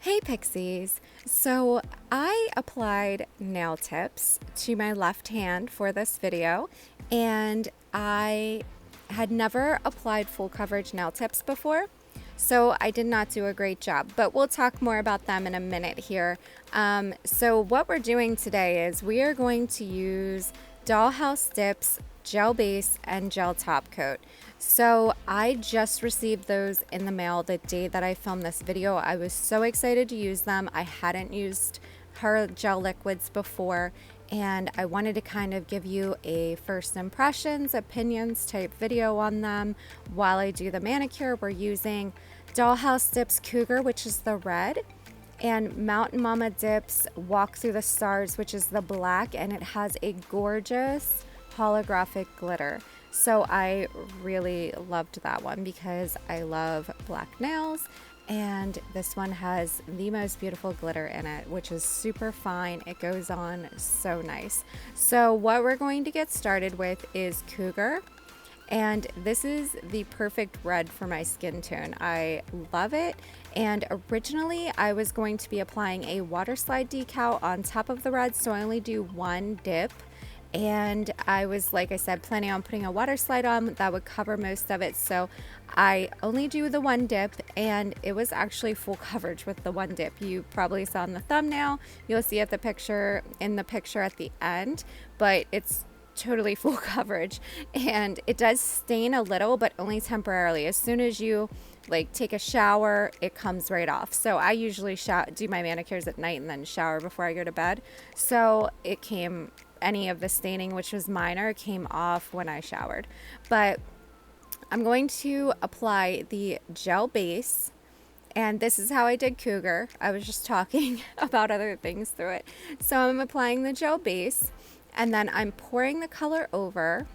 Hey Pixies! So I applied nail tips to my left hand for this video, and I had never applied full coverage nail tips before, so I did not do a great job, but we'll talk more about them in a minute here. So what we're doing today is we are going to use Dollhouse Dips gel base and gel top coat. So I just received those in the mail the day that I filmed this video. I was so excited to use them. I hadn't used her gel liquids before, and I wanted to kind of give you a first impressions, opinions type video on them while I do the manicure. We're using Dollhouse Dips Cougar, which is the red, and Momma Dips Walk Through the Stars, which is the black, and it has a gorgeous holographic glitter. So I really loved that one because I love black nails, and this one has the most beautiful glitter in it, which is super fine. It goes on so nice. So what we're going to get started with is Cougar, and this is the perfect red for my skin tone. I love it. And originally I was going to be applying a water slide decal on top of the red, so I only do one dip. And I was, like I said, planning on putting a water slide on that would cover most of it. So I only do the one dip, and it was actually full coverage with the one dip. You probably saw in the thumbnail. You'll see in the picture at the end, but it's totally full coverage, and it does stain a little, but only temporarily. As soon as you take a shower, it comes right off. So I usually do my manicures at night and then shower before I go to bed. So any of the staining, which was minor, came off when I showered. But I'm going to apply the gel base, and this is how I did Cougar. I was just talking about other things through it. So I'm applying the gel base, and then I'm pouring the color over,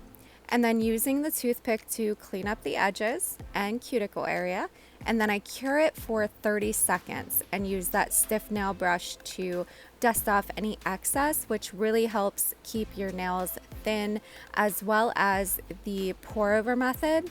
and then using the toothpick to clean up the edges and cuticle area. And then I cure it for 30 seconds and use that stiff nail brush to dust off any excess, which really helps keep your nails thin, as well as the pour over method.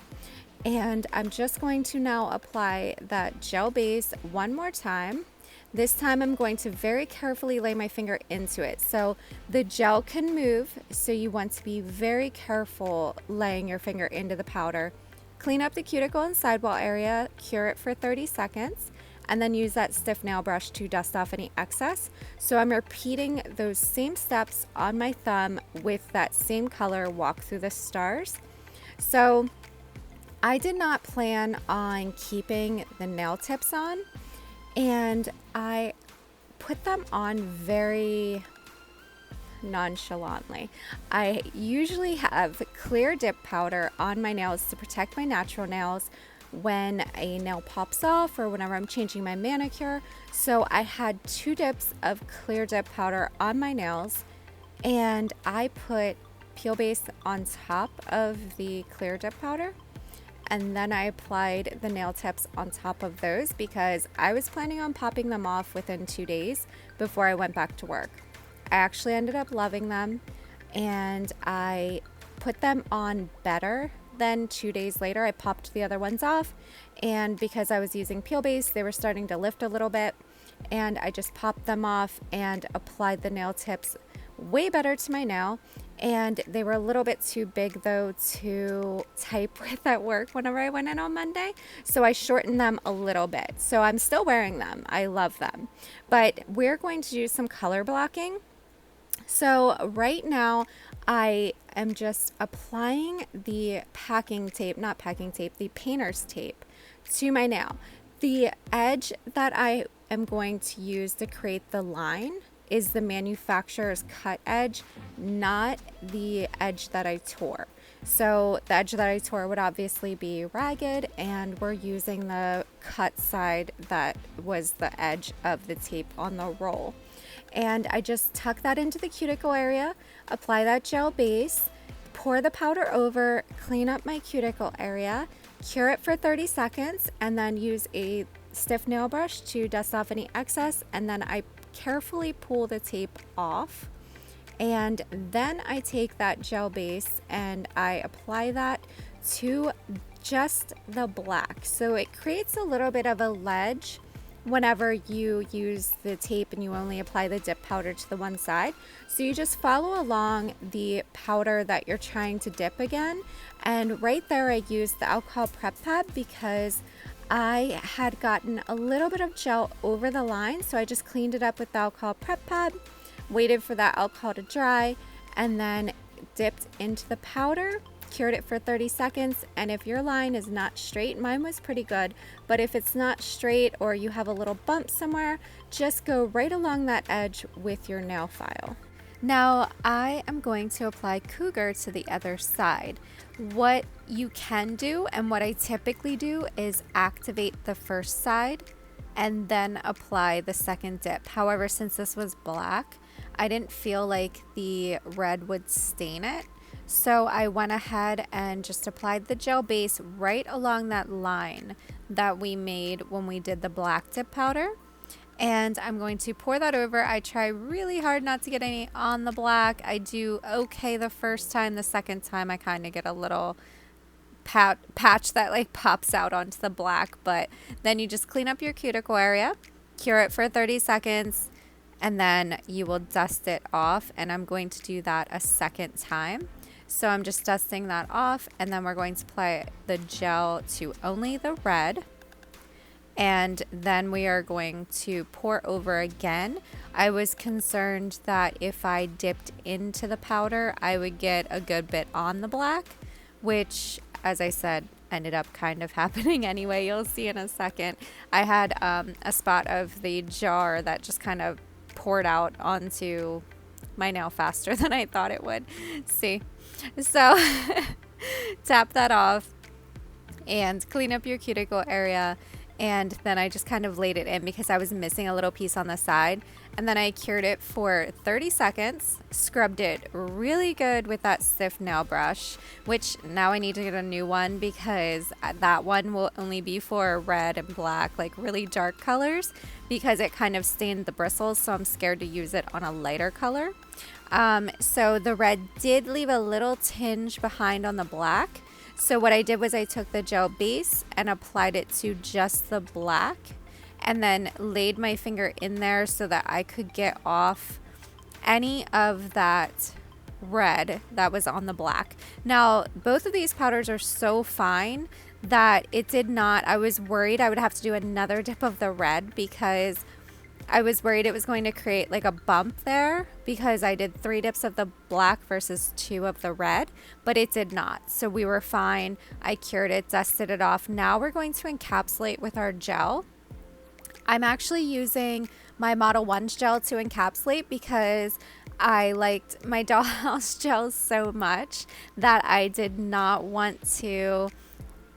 And I'm just going to now apply that gel base one more time. This time I'm going to very carefully lay my finger into it. So the gel can move, so you want to be very careful laying your finger into the powder. Clean up the cuticle and sidewall area, cure it for 30 seconds, and then use that stiff nail brush to dust off any excess. So I'm repeating those same steps on my thumb with that same color, Walk Through the Stars. So I did not plan on keeping the nail tips on, and I put them on very nonchalantly. I usually have clear dip powder on my nails to protect my natural nails when a nail pops off or whenever I'm changing my manicure. So I had 2 dips of clear dip powder on my nails, and I put peel base on top of the clear dip powder, and then I applied the nail tips on top of those because I was planning on popping them off within 2 days before I went back to work. I actually ended up loving them, and I put them on better than 2 days later. I popped the other ones off, and because I was using peel base, they were starting to lift a little bit, and I just popped them off and applied the nail tips way better to my nail. And they were a little bit too big though to type with at work whenever I went in on Monday, so I shortened them a little bit. So I'm still wearing them. I love them, but we're going to do some color blocking. So right now I am just applying the the painter's tape to my nail. The edge that I am going to use to create the line is the manufacturer's cut edge, not the edge that I tore. So the edge that I tore would obviously be ragged, and we're using the cut side that was the edge of the tape on the roll. And I just tuck that into the cuticle area, apply that gel base, pour the powder over, clean up my cuticle area, cure it for 30 seconds, and then use a stiff nail brush to dust off any excess, and then I carefully pull the tape off, and then I take that gel base and I apply that to just the black. So it creates a little bit of a ledge whenever you use the tape and you only apply the dip powder to the one side. So you just follow along the powder that you're trying to dip again. And right there I used the alcohol prep pad because I had gotten a little bit of gel over the line. So I just cleaned it up with the alcohol prep pad, waited for that alcohol to dry, and then dipped into the powder, cured it for 30 seconds. And if your line is not straight, mine was pretty good, but if it's not straight or you have a little bump somewhere, just go right along that edge with your nail file. Now I am going to apply Cougar to the other side. What you can do and what I typically do is activate the first side and then apply the second dip. However, since this was black, I didn't feel like the red would stain it. So I went ahead and just applied the gel base right along that line that we made when we did the black dip powder. And I'm going to pour that over. I try really hard not to get any on the black. I do okay the first time. The second time I kind of get a little patch that like pops out onto the black. But then you just clean up your cuticle area, cure it for 30 seconds, and then you will dust it off. And I'm going to do that a second time. So I'm just dusting that off, and then we're going to apply the gel to only the red. And then we are going to pour over again. I was concerned that if I dipped into the powder, I would get a good bit on the black, which, as I said, ended up kind of happening anyway. You'll see in a second. I had a spot of the jar that just kind of poured out onto my nail faster than I thought it would. See? So tap that off and clean up your cuticle area. And then I just kind of laid it in because I was missing a little piece on the side. And then I cured it for 30 seconds, scrubbed it really good with that stiff nail brush, which now I need to get a new one because that one will only be for red and black, like really dark colors, because it kind of stained the bristles. So I'm scared to use it on a lighter color. So the red did leave a little tinge behind on the black. So what I did was I took the gel base and applied it to just the black and then laid my finger in there so that I could get off any of that red that was on the black. Now, both of these powders are so fine that it did not, I was worried I would have to do another dip of the red because I was worried it was going to create like a bump there because I did 3 dips of the black versus 2 of the red, but it did not. So we were fine. I cured it, dusted it off. Now we're going to encapsulate with our gel. I'm actually using my Model 1's gel to encapsulate because I liked my Dollhouse gel so much that I did not want to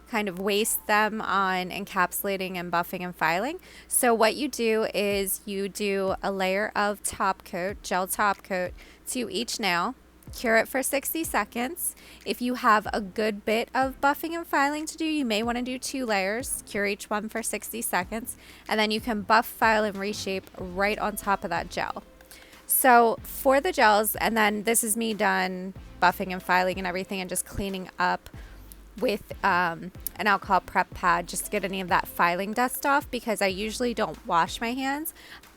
kind of waste them on encapsulating and buffing and filing. So what you do is you do a layer of top coat, gel top coat to each nail, cure it for 60 seconds. If you have a good bit of buffing and filing to do, you may want to do 2 layers, cure each one for 60 seconds, and then you can buff, file, and reshape right on top of that gel. So for the gels, and then this is me done buffing and filing and everything and just cleaning up with an alcohol prep pad just to get any of that filing dust off because I usually don't wash my hands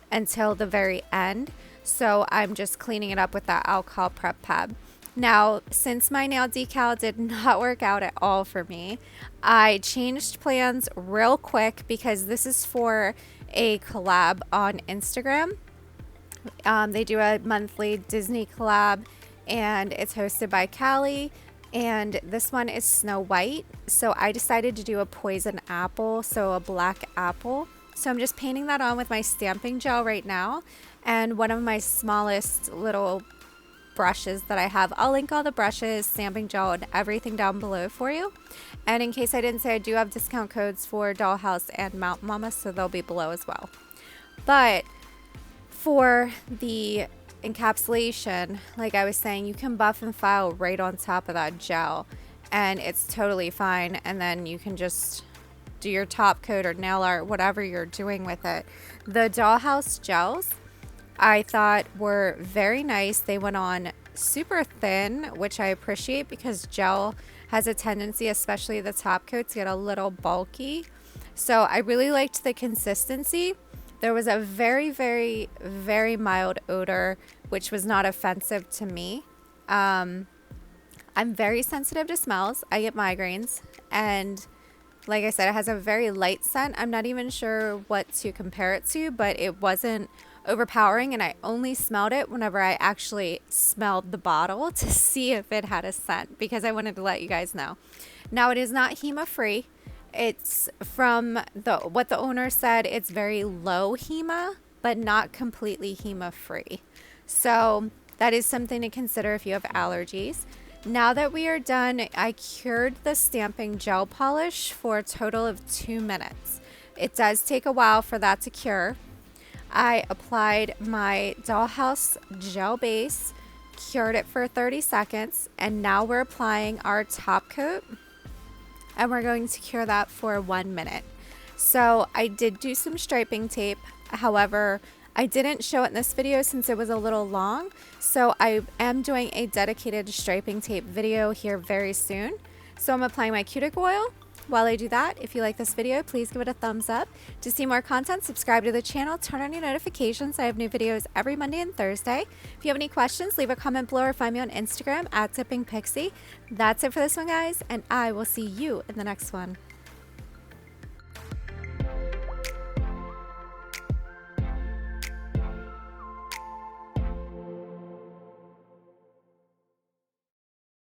until the very end. So I'm just cleaning it up with that alcohol prep pad. Now, since my nail decal did not work out at all for me, I changed plans real quick because this is for a collab on Instagram. They do a monthly Disney collab and it's hosted by Callie. And this one is Snow White. So I decided to do a poison apple, so a black apple. So I'm just painting that on with my stamping gel right now. And one of my smallest little brushes that I have. I'll link all the brushes, stamping gel, and everything down below for you. And in case I didn't say, I do have discount codes for Dollhouse and Momma, so they'll be below as well. But for the encapsulation, like I was saying, you can buff and file right on top of that gel and it's totally fine, and then you can just do your top coat or nail art, whatever you're doing with it. The Dollhouse gels I thought were very nice. They went on super thin, which I appreciate because gel has a tendency, especially the top coat, to get a little bulky. So I really liked the consistency. There was a very, very, very mild odor, which was not offensive to me. I'm very sensitive to smells. I get migraines, and like I said, it has a very light scent. I'm not even sure what to compare it to, but it wasn't overpowering, and I only smelled it whenever I actually smelled the bottle to see if it had a scent, because I wanted to let you guys know. Now, it is not HEMA free. It's from what the owner said, it's very low HEMA, but not completely HEMA free. So that is something to consider if you have allergies. Now that we are done, I cured the stamping gel polish for a total of 2 minutes. It does take a while for that to cure. I applied my Dollhouse gel base, cured it for 30 seconds, and now we're applying our top coat, and we're going to cure that for 1 minute. So I did do some striping tape. However, I didn't show it in this video since it was a little long. So I am doing a dedicated striping tape video here very soon. So I'm applying my cuticle oil. While I do that, if you like this video, please give it a thumbs up. To see more content, subscribe to the channel, turn on your notifications. I have new videos every Monday and Thursday. If you have any questions, leave a comment below or find me on Instagram @tippingpixie. That's it for this one, guys, and I will see you in the next one.